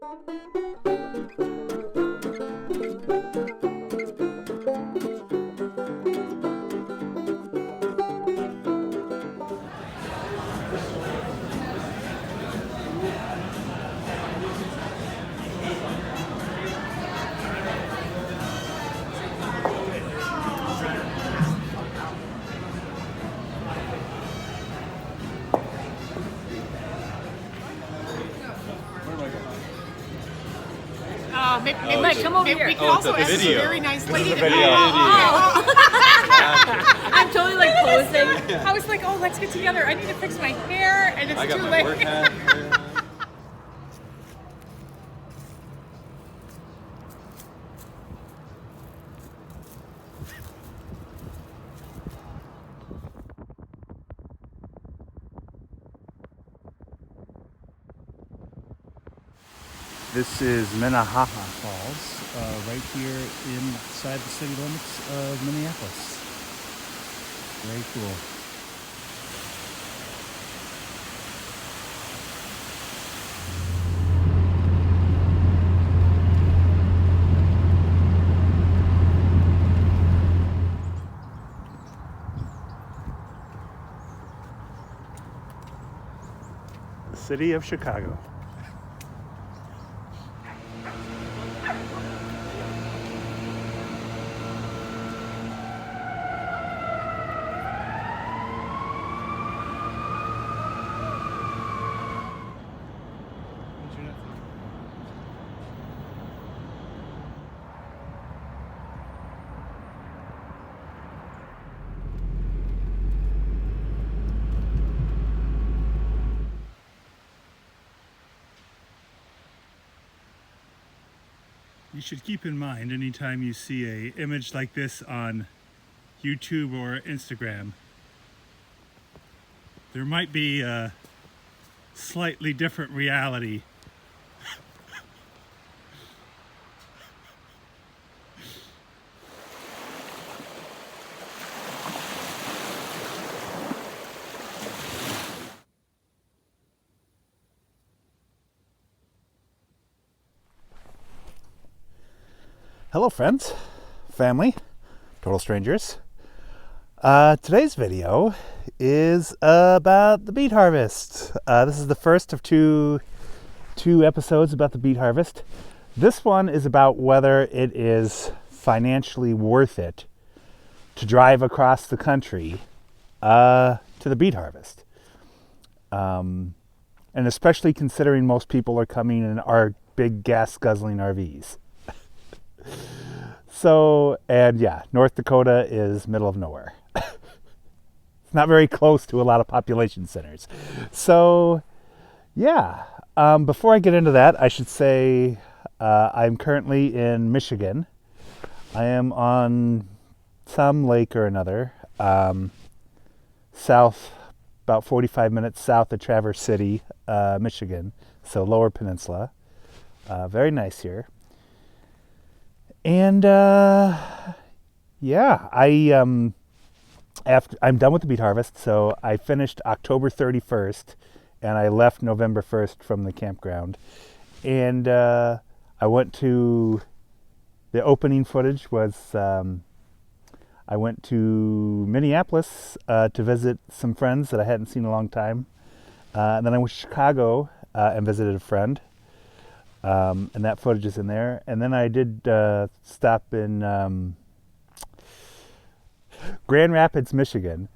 Maybe might come over here. We can also ask this very nice lady to I'm totally like posing. I was like, oh, let's get together. I need to fix my hair, and it's I got too my late. work hat. This is Minnehaha Falls, right here inside the city limits of Minneapolis. Very cool. The city of Chicago. You should keep in mind anytime you see an image like this on YouTube or Instagram, there might be a slightly different reality. Hello friends, family, total strangers. Today's video is about the beet harvest. This is the first of two episodes about the beet harvest. This one is about whether it is financially worth it to drive across the country to the beet harvest. And especially considering most people are coming in our big gas guzzling RVs. So, and yeah, North Dakota is middle of nowhere. It's not very close to a lot of population centers. So, yeah, before I get into that, I should say I'm currently in Michigan. I am on some lake or another, south, about 45 minutes south of Traverse City, Michigan, so Lower Peninsula. Very nice here. And yeah, I'm done with the beet harvest, so I finished October 31st, and I left November 1st from the campground. And I went to the opening footage was I went to Minneapolis to visit some friends that I hadn't seen in a long time, and then I went to Chicago and visited a friend. And that footage is in there. And then I did stop in Grand Rapids, Michigan,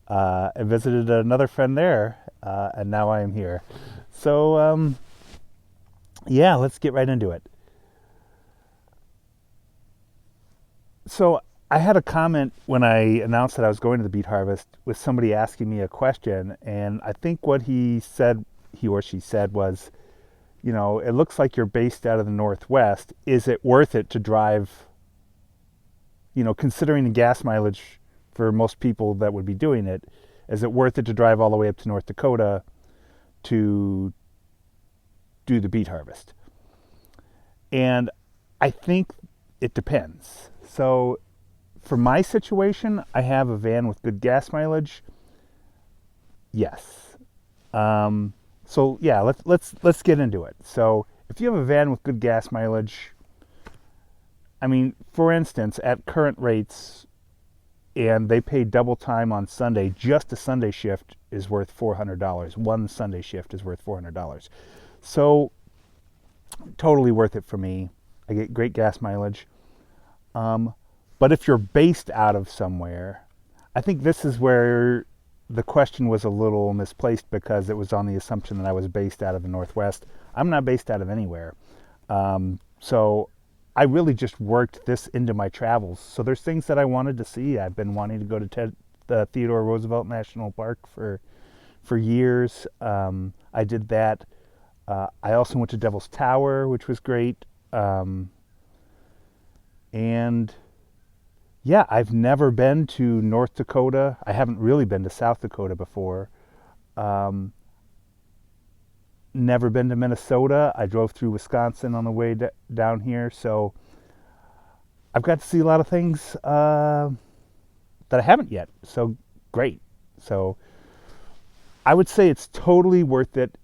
and visited another friend there, and now I am here. So, yeah, let's get right into it. So I had a comment when I announced that I was going to the beet harvest with somebody asking me a question, and I think what he or she said was, you know, it looks like you're based out of the Northwest. Is it worth it to drive, you know, considering the gas mileage for most people that would be doing it, is it worth it to drive all the way up to North Dakota to do the beet harvest? And I think it depends. So for my situation, I have a van with good gas mileage. Yes. So yeah, let's get into it. So if you have a van with good gas mileage, I mean, for instance, at current rates, and they pay double time on Sunday, just a Sunday shift is worth $400. One Sunday shift is worth $400. So, totally worth it for me. I get great gas mileage. But if you're based out of somewhere, I think this is where the question was a little misplaced because it was on the assumption that I was based out of the Northwest. I'm not based out of anywhere. So I really just worked this into my travels. So there's things that I wanted to see. I've been wanting to go to the Theodore Roosevelt National Park for years. I did that. I also went to Devil's Tower, which was great. And yeah, I've never been to North Dakota. I haven't really been to South Dakota before. Never been to Minnesota. I drove through Wisconsin on the way down here. So I've got to see a lot of things that I haven't yet. So great. So I would say it's totally worth it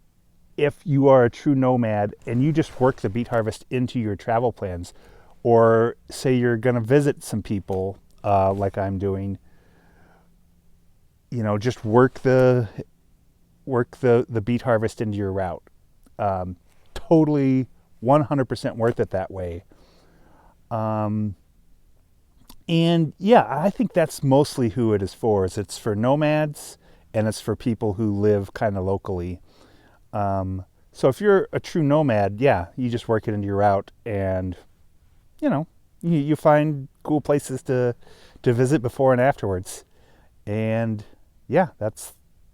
if you are a true nomad and you just work the beet harvest into your travel plans. Or say you're going to visit some people like I'm doing, just work the beet harvest into your route. Totally 100% worth it that way. And yeah, I think that's mostly who it is for. It's for nomads and it's for people who live kind of locally. So if you're a true nomad, yeah, you just work it into your route and you find cool places to visit before and afterwards. And yeah, that's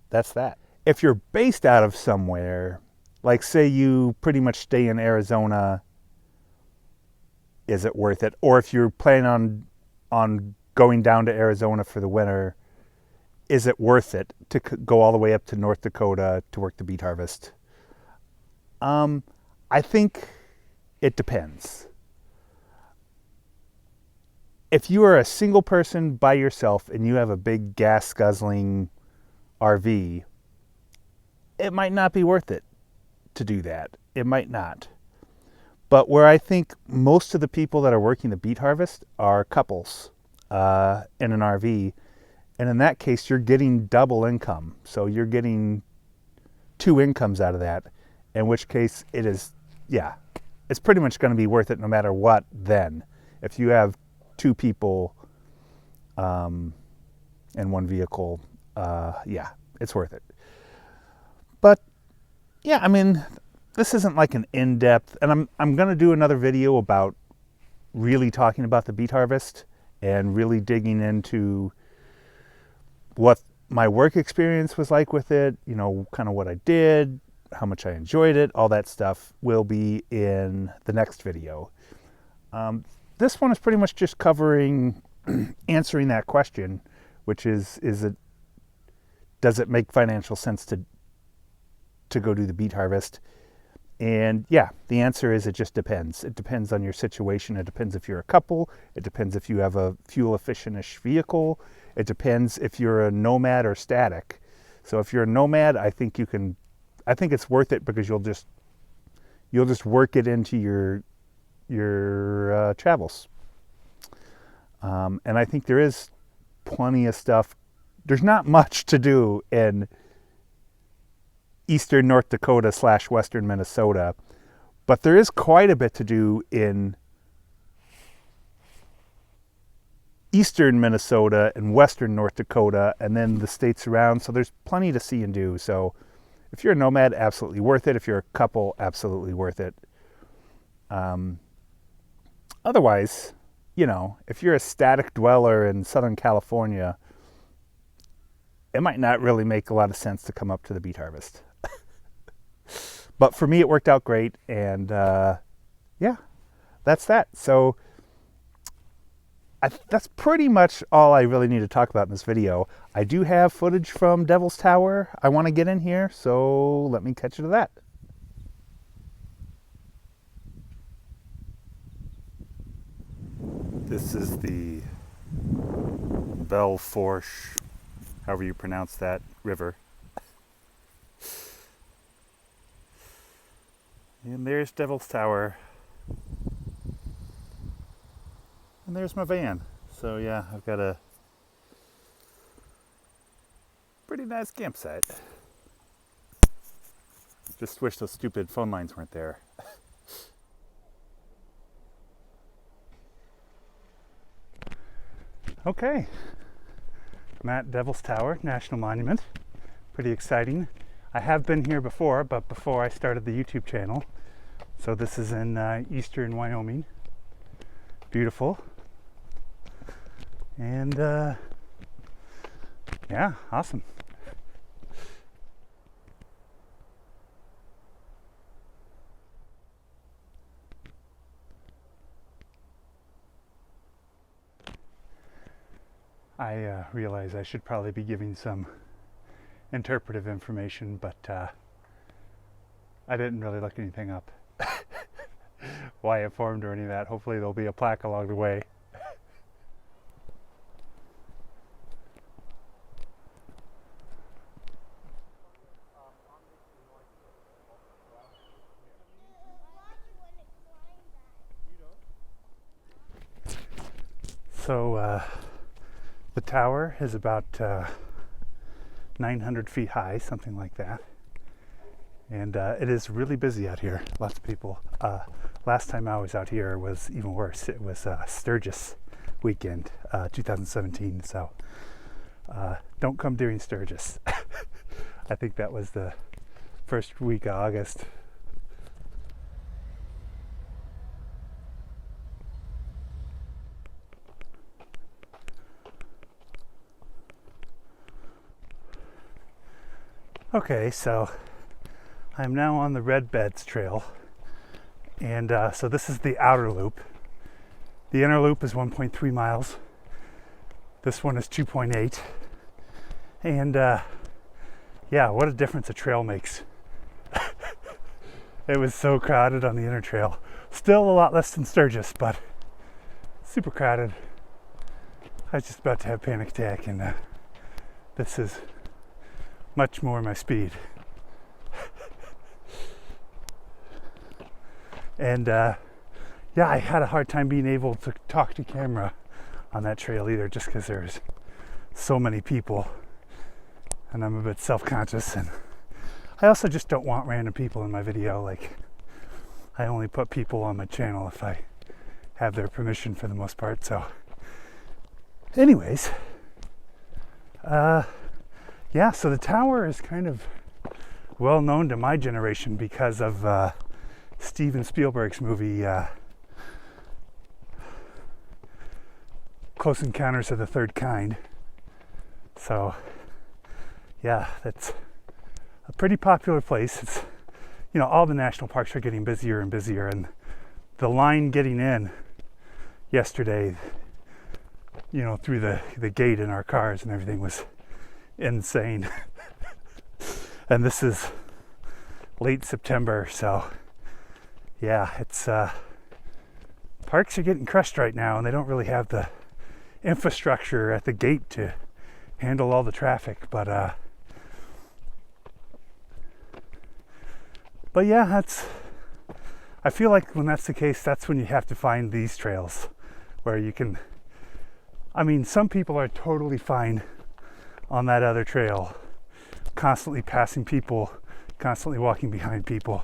that. If you're based out of somewhere, like say you pretty much stay in Arizona, is it worth it? Or if you're planning on going down to Arizona for the winter, is it worth it to go all the way up to North Dakota to work the beet harvest? I think it depends. If you are a single person by yourself and you have a big gas guzzling RV, it might not be worth it to do that. It might not. But where I think most of the people that are working the beet harvest are couples in an RV. And in that case, you're getting double income. So you're getting 2 incomes out of that, in which case it is, yeah, it's pretty much going to be worth it no matter what then. If you have 2 people in one vehicle, yeah, it's worth it. But yeah, I mean, this isn't like an in-depth, and I'm going to do another video about really talking about the beet harvest and really digging into what my work experience was like with it, kind of what I did, how much I enjoyed it, all that stuff will be in the next video. This one is pretty much just covering answering that question, which is it, does it make financial sense to go do the beet harvest? And yeah, the answer is it just depends. It depends on your situation. It depends if you're a couple. It depends if you have a fuel efficient-ish vehicle. It depends if you're a nomad or static. So if you're a nomad, I think it's worth it because you'll just work it into your travels. And I think there is plenty of stuff. There's not much to do in eastern North Dakota / western Minnesota, but there is quite a bit to do in eastern Minnesota and western North Dakota and then the states around. So there's plenty to see and do. So if you're a nomad, absolutely worth it. If you're a couple, absolutely worth it. Otherwise, if you're a static dweller in Southern California, it might not really make a lot of sense to come up to the beet harvest. But for me, it worked out great. And yeah, that's that. So that's pretty much all I really need to talk about in this video. I do have footage from Devil's Tower I want to get in here, so let me catch you to that. This is the Belle Fourche, however you pronounce that, river. And there's Devil's Tower. And there's my van. So yeah, I've got a pretty nice campsite. Just wish those stupid phone lines weren't there. Okay, I'm at Devil's Tower National Monument. Pretty exciting. I have been here before, but before I started the YouTube channel. So this is in eastern Wyoming. Beautiful. And yeah, awesome. I realize I should probably be giving some interpretive information, but I didn't really look anything up. Why it formed or any of that. Hopefully there'll be a plaque along the way. So the tower is about 900 feet high, something like that. And it is really busy out here. Lots of people. Last time I was out here was even worse. It was Sturgis weekend, 2017. So don't come during Sturgis. I think that was the first week of August. Okay, so I'm now on the Redbeds trail, and so this is the outer loop. The inner loop is 1.3 miles. This one is 2.8, and yeah, what a difference a trail makes. It was so crowded on the inner trail. Still a lot less than Sturgis, but super crowded. I was just about to have a panic attack, and this is much more my speed. And yeah, I had a hard time being able to talk to camera on that trail either, just because there's so many people and I'm a bit self-conscious, and I also just don't want random people in my video. Like, I only put people on my channel if I have their permission for the most part. So anyways, yeah, so the tower is kind of well known to my generation because of Steven Spielberg's movie Close Encounters of the Third Kind. So yeah, that's a pretty popular place. It's, you know, all the national parks are getting busier and busier, and the line getting in yesterday, you know, through the gate in our cars and everything was insane. And this is late September, so yeah, it's parks are getting crushed right now, and they don't really have the infrastructure at the gate to handle all the traffic, but yeah, that's, I feel like when that's the case, that's when you have to find these trails where you can, I mean, some people are totally fine on that other trail, constantly passing people, constantly walking behind people,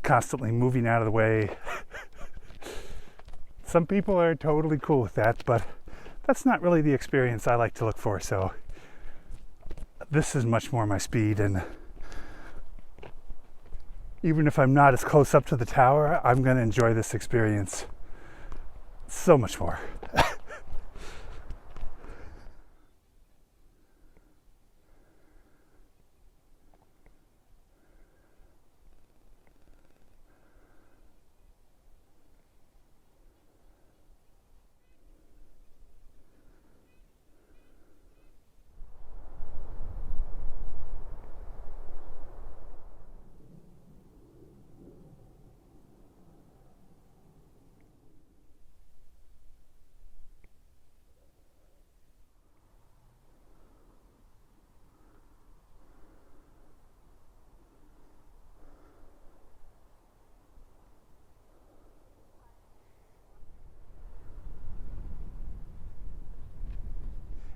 constantly moving out of the way. Some people are totally cool with that, but that's not really the experience I like to look for. So this is much more my speed, and even if I'm not as close up to the tower, I'm going to enjoy this experience so much more.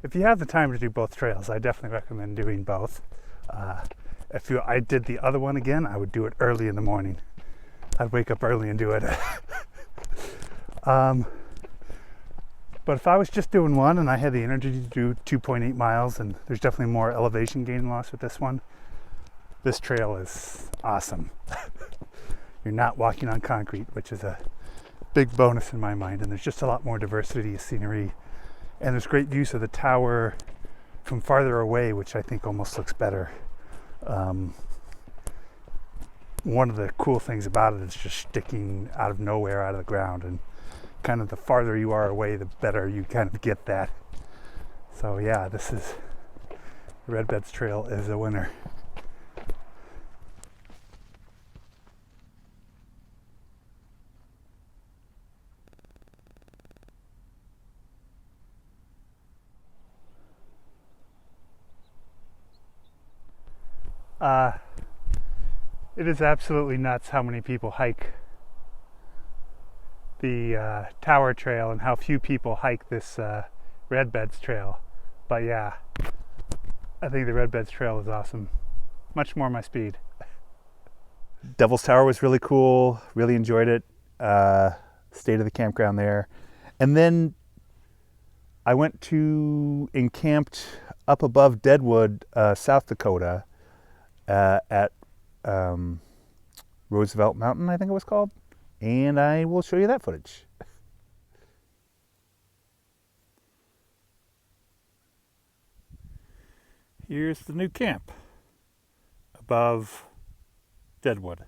if you have the time to do both trails, I definitely recommend doing both. If I did the other one again, I would do it early in the morning. I'd wake up early and do it. But if I was just doing one and I had the energy to do 2.8 miles, and there's definitely more elevation gain and loss with this one, this trail is awesome. You're not walking on concrete, which is a big bonus in my mind, and there's just a lot more diversity of scenery, and there's great views of the tower from farther away, which I think almost looks better. One of the cool things about it is just sticking out of nowhere out of the ground, and kind of the farther you are away, the better you kind of get that. So yeah, this is the Redbeds Trail is a winner. It is absolutely nuts how many people hike the Tower Trail and how few people hike this Redbeds Trail. But yeah, I think the Redbeds Trail is awesome. Much more my speed. Devil's Tower was really cool. Really enjoyed it. Stayed at the campground there. And then I went to encamped up above Deadwood, South Dakota, at Roosevelt Mountain, I think it was called, and I will show you that footage. Here's the new camp above Deadwood,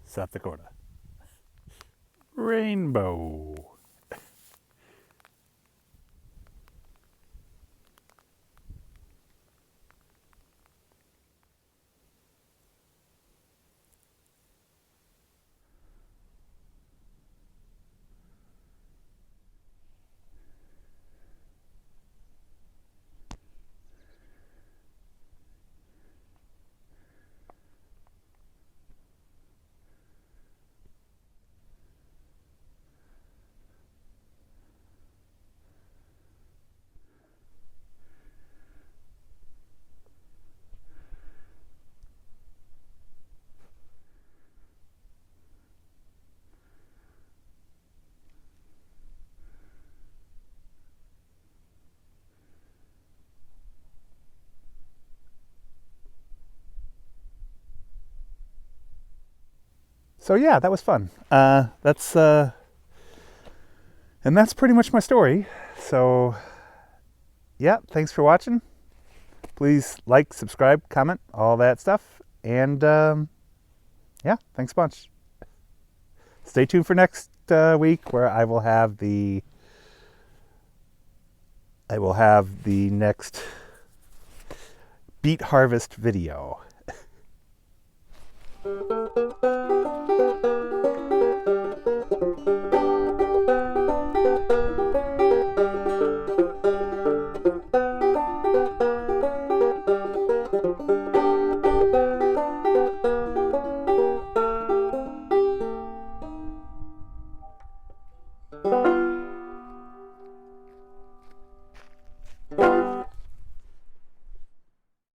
South Dakota. Rainbow. So yeah, that was fun. And that's pretty much my story. So yeah, thanks for watching. Please like, subscribe, comment, all that stuff. And yeah, thanks a bunch. Stay tuned for next week, where I will have the next beet harvest video.